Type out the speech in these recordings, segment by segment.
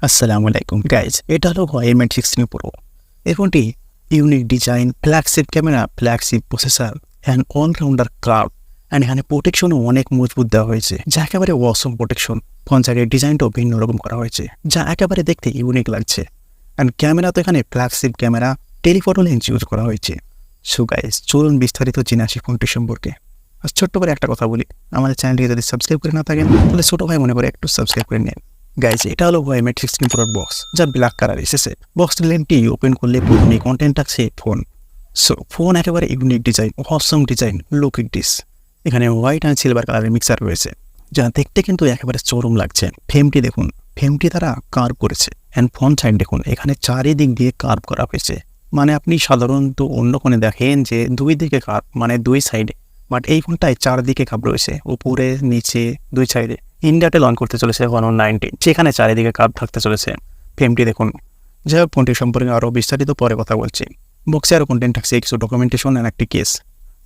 আসসালামু আলাইকুম গাইজ, এটা হলো Huawei Mate 16 Pro। এই ফোনটি unique design, flagship camera, flagship processor and allrounder curve and এখানে প্রোটেকশনও অনেক মজবুত দেওয়া হয়েছে, যা একেবারে অসম প্রোটেকশন। ফোন সাইডের ডিজাইনটাও ভিন্ন রকম করা হয়েছে, যা একেবারে দেখতে ইউনিক লাগছে। অ্যান্ড ক্যামেরা তো এখানে flagship camera, telephoto lens use করা হয়েছে। সো গাইজ, চলুন বিস্তারিত জেনে আসি ফোনটি সম্পর্কে। আর ছোট্ট করে একটা কথা বলি, আমাদের চ্যানেলটি যদি সাবস্ক্রাইব করে না থাকেন তাহলে ছোটো ভাই মনে করে একটু সাবস্ক্রাইব করে নেন। গাইজ, এটা হলো Huawei Mate 16 Pro বক্স, যা ব্ল্যাক কালার এসেছে। বক্সটির লেনটি ওপেন করলে প্রথমে কন্টেন্ট থাকছে ফোন। সো ফোন একেবারে unique design, Assam design, look it this. এখানে হোয়াইট অ্যান্ড সিলভার কালারের মিক্সার রয়েছে, যা দেখতে কিন্তু একেবারে চরম লাগছে। ফ্রেমটি দেখুন, ফ্রেমটি তারা কার্ভ করেছে। অ্যান্ড ফ্রন্ট সাইড দেখুন, এখানে চারিদিক দিয়ে কার্ভ করা হয়েছে। মানে আপনি সাধারণত অন্য ফোনে দেখেন যে দুই দিকে কার্ভ, মানে দুই সাইডে, বাট এই ফোনটায় চারদিকে কার্ভ রয়েছে, উপরে নিচে দুই সাইডে। ইন্ডিয়াতে লঞ্চ করতে চলেছে 119, সেখানে চারিদিকে কার্ভ থাকতে চলেছে। ফ্রেমটি দেখুন। যাই হোক, ফোনটির সম্পর্কে আরও বিস্তারিত পরে কথা বলছি। বক্সে আরও কন্টেন্ট থাকছে কিছু ডকুমেন্টেশন অ্যান্ড একটি কেস।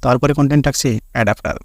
তারপরে কন্টেন্ট থাকছে অ্যাডাপ্টার।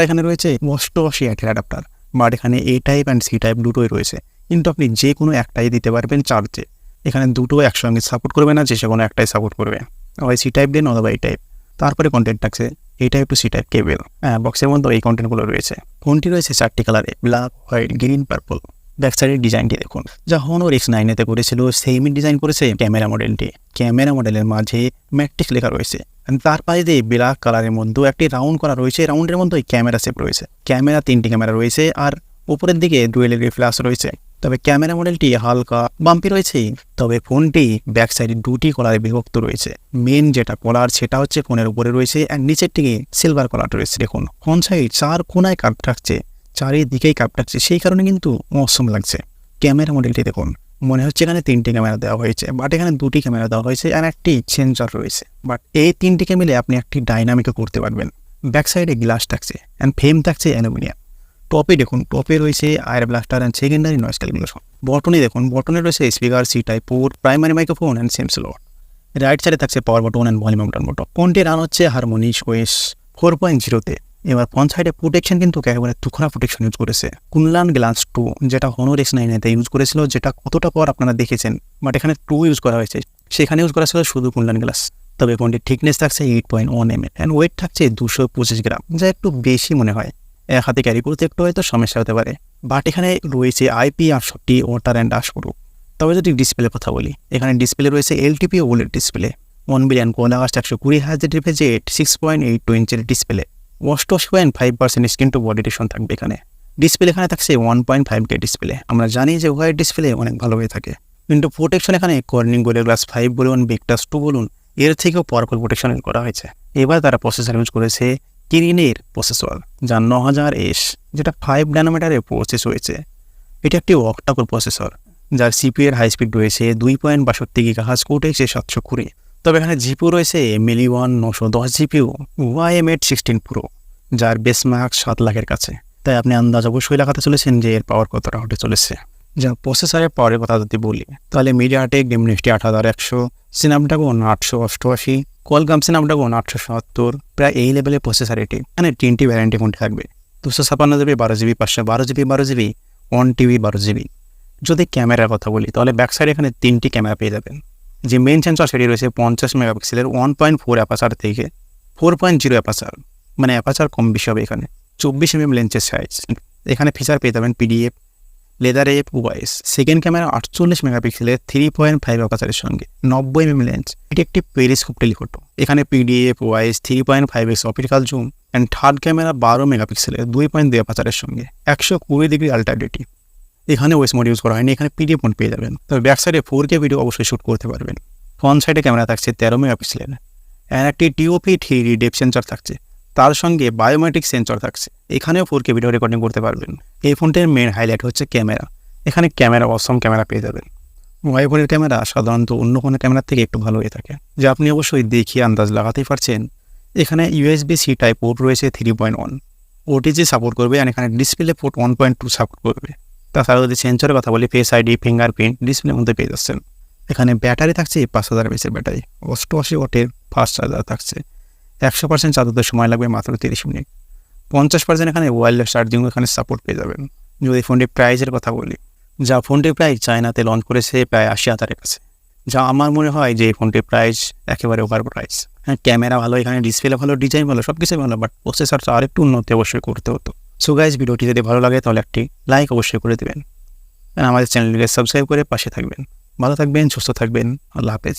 এখানে রয়েছে 88 ওয়াটের অ্যাডাপ্টার, বাট এখানে এ টাইপ অ্যান্ড সি টাইপ দুটোই রয়েছে, কিন্তু আপনি যে কোনো একটাই দিতে পারবেন চার্জে। এখানে দুটো একসঙ্গে সাপোর্ট করবে না, যে কোনো একটাই সাপোর্ট করবে, হয় সি টাইপ দেন অথবা এই টাইপ। তারপরে কন্টেন্ট থাকছে এই টাইপ টু সি টাইপ কেবল। বক্সের মধ্যে এই কন্টেন্টগুলো রয়েছে। ফোনটি রয়েছে 4টি কালারে, black, white, green, purple. Back সাইডের ডিজাইনটি দেখুন, যা Honor X9 করেছিল সেমই ডিজাইন করেছে ক্যামেরা মডেলটি। ক্যামেরা মডেলের মাঝে ম্যাট্রিক্স লেখা রয়েছে, তার পাশে দিয়ে ব্ল্যাক কালারের মধ্যে একটি রাউন্ড করা রয়েছে। রাউন্ডের মধ্যে ক্যামেরা শেপ রয়েছে। ক্যামেরা 3টি ক্যামেরা রয়েছে, আর উপরের দিকে ডুয়েল এলইডি ফ্ল্যাশ রয়েছে। তবে ক্যামেরা মডেলটি হালকা বাম্পি রয়েছে। তবে ফোনটি ব্যাক সাইডে 2টি কলারে বিভক্ত রয়েছে। মেন যেটা কলার সেটা হচ্ছে ফোনের উপরে রয়েছে, আর নিচের দিকে সিলভার কলার রয়েছে। দেখুন, ফ্রন্ট সাইড 4 কোনায় কার্ভ থাকছে, চারিদিকেই কার্ভ থাকছে, সেই কারণে কিন্তু অসম লাগছে। ক্যামেরা মডেলটি দেখুন, মনে হচ্ছে এখানে 3টি ক্যামেরা দেওয়া হয়েছে, বাট এখানে 2টি ক্যামেরা দেওয়া হয়েছে আর একটি সেন্সর রয়েছে। বাট এই 3টিকে মিলে আপনি একটি ডাইনামিকও করতে পারবেন। ব্যাক সাইডে গ্লাস থাকছে অ্যান্ড ফ্রেম থাকছে অ্যালুমিনিয়াম। টপে দেখুন, টপে রয়েছে IR blaster and secondary noise calculation. বটনে দেখুন, বটনে রয়েছে speaker, C type port, primary microphone and SIM slot. Right সাইডে থাকছে power button and volume button. ফোনটি রান হচ্ছে হারমোনিক ওএস 4.0-তে। এবার ফ্রন্ট সাইডে প্রোটেকশন কিন্তু একেবারে তুখরা প্রোটেকশন ইউজ করেছে। কুনলান গ্লাস 2, যেটা Honor X9-তে ইউজ করেছিল, যেটা কতটা পর আপনারা দেখেছেন, বাট এখানে 2 ইউজ করা হয়েছে। সেখানে ইউজ করা ছিল শুধু কুনলান গ্লাস। তবে ফোনটির থিকনেস থাকছে 8.1 mm অ্যান্ড ওয়েট থাকছে 225 গ্রাম, যা একটু বেশি মনে হয়। এক হাতে ক্যারি করতে একটু হয়তো সমস্যা হতে পারে, বাট এখানে রয়েছে IP68 water and dust proof. তবে যদি ডিসপ্লের কথা বলি, এখানে ডিসপ্লে রয়েছে LTP OLED display, 1 billion colours, 120 Hz refresh rate, 6.82 ইঞ্চের ডিসপ্লে, 88.5% স্ক্রিন টু বডি রেশন থাকবে এখানে। ডিসপ্লে এখানে থাকছে 1.5K ডিসপ্লে। আমরা জানি যে হোয়াইট ডিসপ্লে অনেক ভালো হয়ে থাকে, কিন্তু প্রোটেকশন এখানে কর্নিং গোরিলা গ্লাস 5 বলুন, ভিক্টাস 2 বলুন, এর থেকেও পাওয়ারফুল প্রোটেকশন করা হয়েছে। এবার তারা প্রসেসর ইউজ করেছে কিরিনের প্রসেসর, যা 9000S, যেটা 5 ন্যানোমিটারের প্রসেস হয়েছে। এটি একটি অক্টাকোর প্রসেসর, যার CPU এর হাই স্পিড রয়েছে 2.62 GHz, কোটেক্স 720। তবে এখানে জিপিউ রয়েছে মিলি1 910 জিপিউ Huawei Mate 16 Pro, যার বেসমার্ক 7 লাখের কাছে। তাই আপনি আন্দাজ অবশ্যই লাগাতে চলেছেন যে এর পাওয়ার কতটা হতে চলেছে। যা প্রসেসরের পাওয়ারের কথা যদি বলি, তাহলে মিডিয়াটেক ডিমনিফটি 8100, স্ন্যাপড্রাগন 888, কোয়ালকম স্ন্যাপড্রাগন 870, প্রায় এই লেভেলের প্রসেসর এটি। এখানে 3টি ভ্যারিয়েন্টে ফোনটি থাকবে, 256GB, 12GB, 512GB, 12GB, 1TB, 12GB। যদি ক্যামেরার কথা বলি, তাহলে ব্যাক সাইডে এখানে 3টি ক্যামেরা পেয়ে যাবেন। যে মেইন সেন্সর সেটি রয়েছে 50 মেগাপিক্সেলের 1.4 অ্যাপাচার থেকে 4.0 অ্যাপাচার, মানে অ্যাপাচার কম বেশি হবে। এখানে 24 mm লেন্সের সাইজ। এখানে ফিচার পেয়ে যাবেন PDF, leather app, wise. Second camera 48 মেগাপিক্সেলের 3.5 অ্যাপাচারের সঙ্গে 90 mm লেন্স। এটি একটি পেরিস্কোপ টেলিফটো। এখানে PDF, wise, 3.5x optical zoom and third camera 12 মেগাপিক্সেলের 2.2 অ্যাপাচারের সঙ্গে 120 ডিগ্রি আল্ট্রাডেটিভ। এখানে ওয়েস মোড ইউজ করা হয়নি, এখানে PDF মোড পেয়ে যাবেন। তবে ব্যাক সাইডে 4K ভিডিও অবশ্যই শ্যুট করতে পারবেন। ফ্রন্ট সাইডে ক্যামেরা থাকছে 13 মেগাপিক্সেলের অ্যান্ড একটি TOP 3D ডেপথ সেন্সর থাকছে, তার সঙ্গে বায়োমেট্রিক সেন্সর থাকছে। এখানেও 4K ভিডিও রেকর্ডিং করতে পারবেন। এই ফোনটির মেন হাইলাইট হচ্ছে ক্যামেরা। এখানে ক্যামেরা অসম ক্যামেরা পেয়ে যাবেন। Huawei ফোনের ক্যামেরা সাধারণত অন্য কোনো ক্যামেরার থেকে একটু ভালো হয়ে থাকে, যা আপনি অবশ্যই দেখিয়ে আন্দাজ লাগাতেই পারছেন। এখানে USB-C টাইপ পোর্ট রয়েছে 3.1, OTG সাপোর্ট করবে, আর এখানে ডিসপ্লে পোর্ট 1.2 সাপোর্ট করবে। তাছাড়া যদি সেন্সরের কথা বলি, ফেস আইডি, ফিঙ্গারপ্রিন্ট ডিসপ্লের মধ্যে পেয়ে যাচ্ছেন। এখানে ব্যাটারি থাকছে 5000 mAh ব্যাটারি, 88 ওয়াটের ফাস্ট চার্জার থাকছে। 100% চার্জ হতে সময় লাগবে মাত্র 30 মিনিট। 50% এখানে ওয়্যারলেস চার্জিং এখানে সাপোর্ট পেয়ে যাবেন। যদি ফোনটির প্রাইসের কথা বলি, যা ফোনটির প্রাইস চায়নাতে লঞ্চ করেছে প্রায় 80,000-এর কাছে, যা আমার মনে হয় যে এই ফোনটির প্রাইস একেবারে ওভার প্রাইস। হ্যাঁ, ক্যামেরা ভালো, এখানে ডিসপ্লে ভালো, ডিজাইন ভালো, সব কিছুই ভালো, বাট প্রসেসরটা আরেকটু উন্নতি অবশ্যই করতে হতো। সো গাইজ, ভিডিওটি যদি ভালো লাগে তাহলে একটি লাইক অবশ্যই করে দেবেন, আমাদের চ্যানেলটিকে সাবস্ক্রাইব করে পাশে থাকবেন। ভালো থাকবেন, সুস্থ থাকবেন, আল্লাহ হাফেজ।